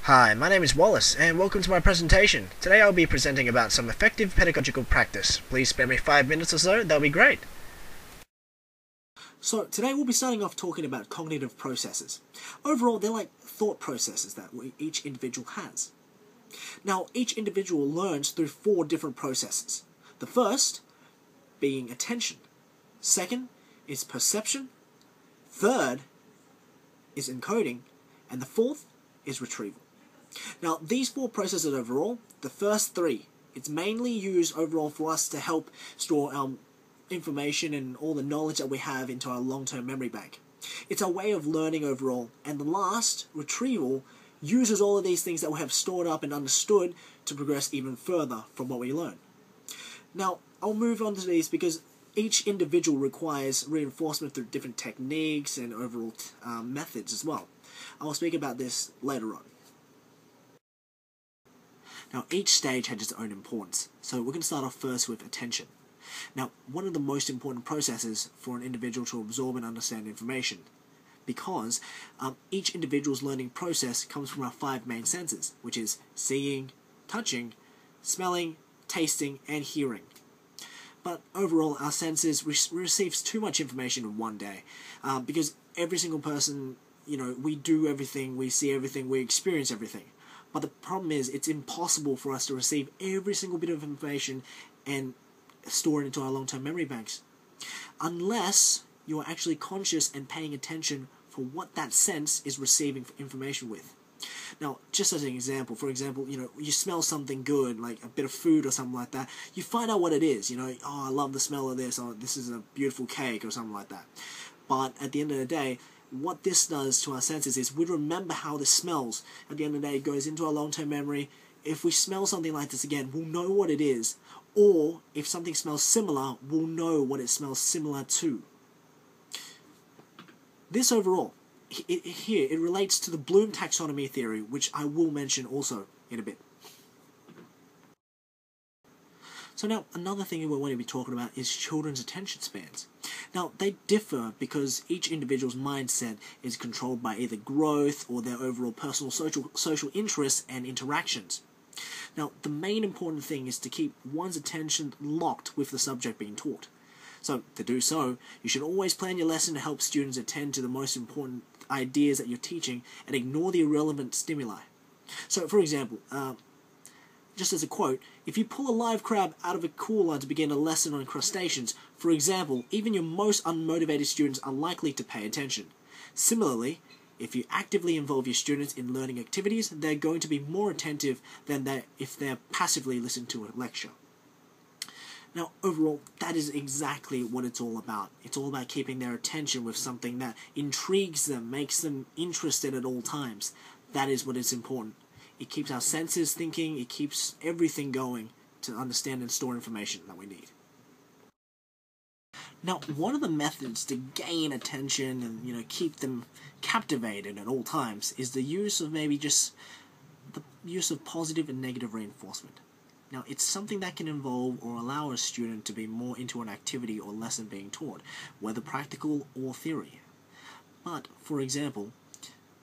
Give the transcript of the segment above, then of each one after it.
Hi, my name is Wallace, and welcome to my presentation. Today I'll be presenting about some effective pedagogical practice. Please spare me 5 minutes or so, that'll be great. So today we'll be starting off talking about cognitive processes. Overall, they're like thought processes that each individual has. Now, each individual learns through 4 different processes. The first being attention. Second is perception. Third is encoding. And the fourth is retrieval. Now, these 4 processes overall, the first 3, it's mainly used overall for us to help store our information and all the knowledge that we have into our long-term memory bank. It's a way of learning overall, and the last, retrieval, uses all of these things that we have stored up and understood to progress even further from what we learn. Now, I'll move on to these because each individual requires reinforcement through different techniques and overall methods as well. I will speak about this later on. Now, each stage has its own importance, so we're going to start off first with attention. Now, one of the most important processes for an individual to absorb and understand information, because each individual's learning process comes from our 5 main senses, which is seeing, touching, smelling, tasting, and hearing. But overall, our senses receives too much information in one day, because every single person, we do everything, we see everything, we experience everything. But the problem is, it's impossible for us to receive every single bit of information and store it into our long-term memory banks, unless you are actually conscious and paying attention for what that sense is receiving information with. Now, just as an example, for example, you smell something good, like a bit of food or something like that, you find out what it is, oh, I love the smell of this, or this is a beautiful cake, or something like that. But at the end of the day, what this does to our senses is we remember how this smells. At the end of the day, it goes into our long-term memory. If we smell something like this again, we'll know what it is. Or, if something smells similar, we'll know what it smells similar to. This overall, it relates to the Bloom taxonomy theory, which I will mention also in a bit. So now, another thing we're going to be talking about is children's attention spans. Now, they differ because each individual's mindset is controlled by either growth or their overall personal social interests and interactions. Now, the main important thing is to keep one's attention locked with the subject being taught. So, to do so, you should always plan your lesson to help students attend to the most important ideas that you're teaching and ignore the irrelevant stimuli. So, for example, just as a quote, if you pull a live crab out of a cooler to begin a lesson on crustaceans, for example, even your most unmotivated students are likely to pay attention. Similarly, if you actively involve your students in learning activities, they're going to be more attentive than if they're passively listening to a lecture. Now, overall, that is exactly what it's all about. It's all about keeping their attention with something that intrigues them, makes them interested at all times. That is what is important. It keeps our senses thinking, it keeps everything going to understand and store information that we need. Now, one of the methods to gain attention and keep them captivated at all times is the use of positive and negative reinforcement. Now, it's something that can involve or allow a student to be more into an activity or lesson being taught, whether practical or theory. But, for example,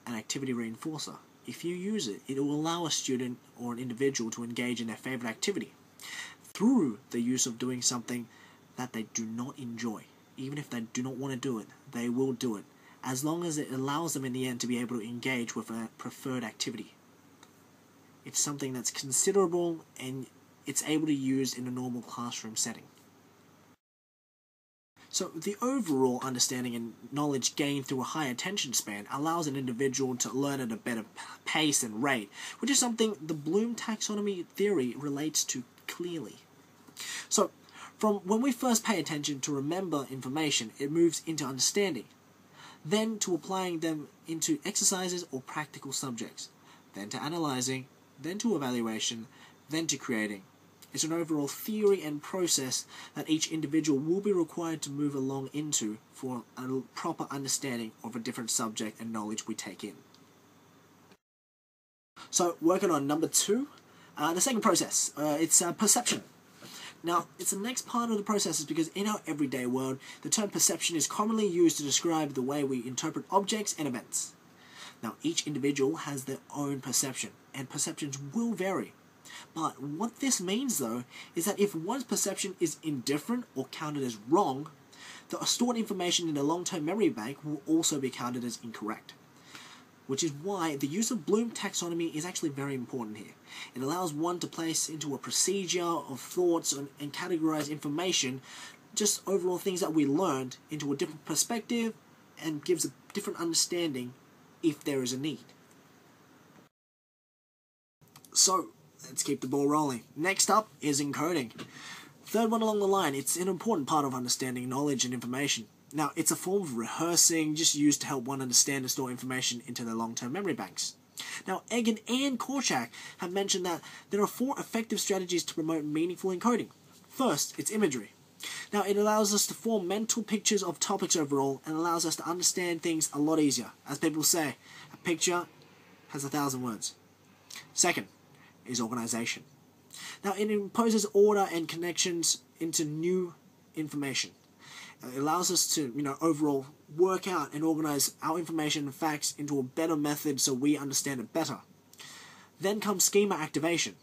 an activity reinforcer. If you use it, it will allow a student or an individual to engage in their favorite activity through the use of doing something that they do not enjoy. Even if they do not want to do it, they will do it, as long as it allows them in the end to be able to engage with a preferred activity. It's something that's considerable and it's able to use in a normal classroom setting. So the overall understanding and knowledge gained through a high attention span allows an individual to learn at a better pace and rate, which is something the Bloom taxonomy theory relates to clearly. So, from when we first pay attention to remember information, it moves into understanding, then to applying them into exercises or practical subjects, then to analyzing, then to evaluation, then to creating. It's an overall theory and process that each individual will be required to move along into for a proper understanding of a different subject and knowledge we take in. So, working on number 2, the second process, it's perception. Now, it's the next part of the process is because in our everyday world, the term perception is commonly used to describe the way we interpret objects and events. Now, each individual has their own perception, and perceptions will vary. But what this means, though, is that if one's perception is indifferent or counted as wrong, the stored information in the long-term memory bank will also be counted as incorrect. Which is why the use of Bloom taxonomy is actually very important here. It allows one to place into a procedure of thoughts and categorize information, just overall things that we learned, into a different perspective and gives a different understanding if there is a need. So, let's keep the ball rolling. Next up is encoding. Third one along the line, it's an important part of understanding knowledge and information. Now, it's a form of rehearsing, just used to help one understand and store information into their long-term memory banks. Now, Egan and Korchak have mentioned that there are 4 effective strategies to promote meaningful encoding. First, it's imagery. Now, it allows us to form mental pictures of topics overall and allows us to understand things a lot easier. As people say, a picture has 1,000 words. Second is organization. Now, it imposes order and connections into new information. It allows us to, overall work out and organize our information and facts into a better method so we understand it better. Then comes schema activation.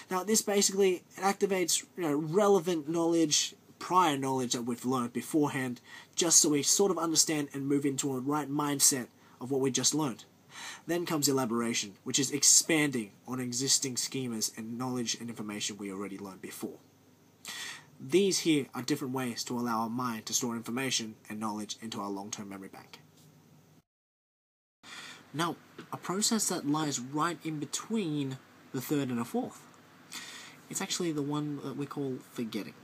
Now, this basically activates, relevant knowledge, prior knowledge that we've learned beforehand, just so we sort of understand and move into a right mindset of what we just learned. Then comes elaboration, which is expanding on existing schemas and knowledge and information we already learned before. These here are different ways to allow our mind to store information and knowledge into our long-term memory bank. Now, a process that lies right in between the third and the fourth, it's actually the one that we call forgetting.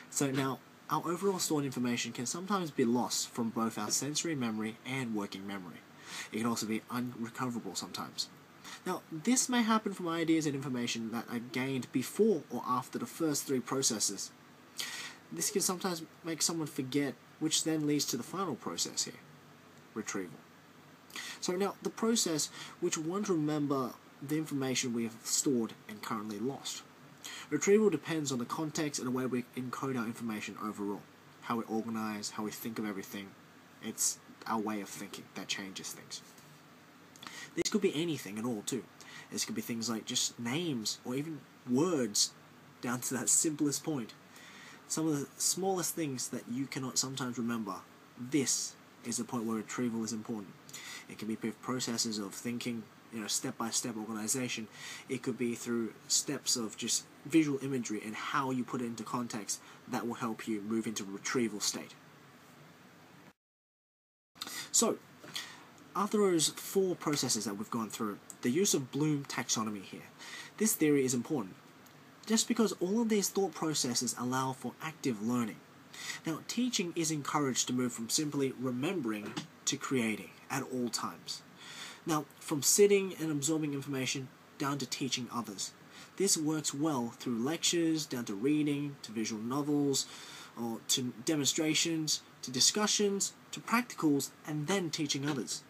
So now, our overall stored information can sometimes be lost from both our sensory memory and working memory. It can also be unrecoverable sometimes. Now, this may happen from ideas and information that are gained before or after the first 3 processes. This can sometimes make someone forget, which then leads to the final process here, retrieval. So now, the process which we want to remember the information we have stored and currently lost. Retrieval depends on the context and the way we encode our information overall. How we organize, how we think of everything. It's our way of thinking that changes things. This could be anything at all too. This could be things like just names or even words, down to that simplest point. Some of the smallest things that you cannot sometimes remember. This is the point where retrieval is important. It can be processes of thinking, step-by-step organization. It could be through steps of just visual imagery and how you put it into context that will help you move into retrieval state. So, after those 4 processes that we've gone through, the use of Bloom taxonomy here. This theory is important, just because all of these thought processes allow for active learning. Now, teaching is encouraged to move from simply remembering to creating at all times. Now, from sitting and absorbing information down to teaching others. This works well through lectures, down to reading, to visual novels, or to demonstrations, to discussions, to practicals, and then teaching others.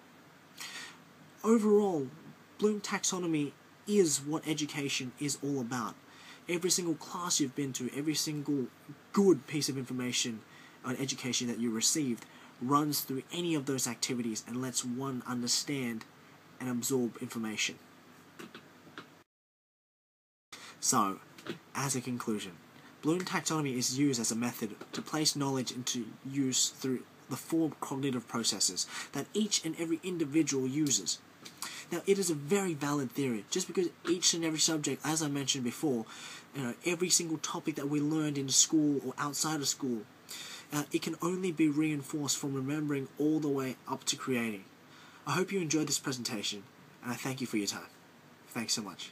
Overall, Bloom taxonomy is what education is all about. Every single class you've been to, every single good piece of information on education that you received runs through any of those activities and lets one understand and absorb information. So, as a conclusion, Bloom taxonomy is used as a method to place knowledge into use through the 4 cognitive processes that each and every individual uses. Now, it is a very valid theory, just because each and every subject, as I mentioned before, every single topic that we learned in school or outside of school, it can only be reinforced from remembering all the way up to creating. I hope you enjoyed this presentation, and I thank you for your time. Thanks so much.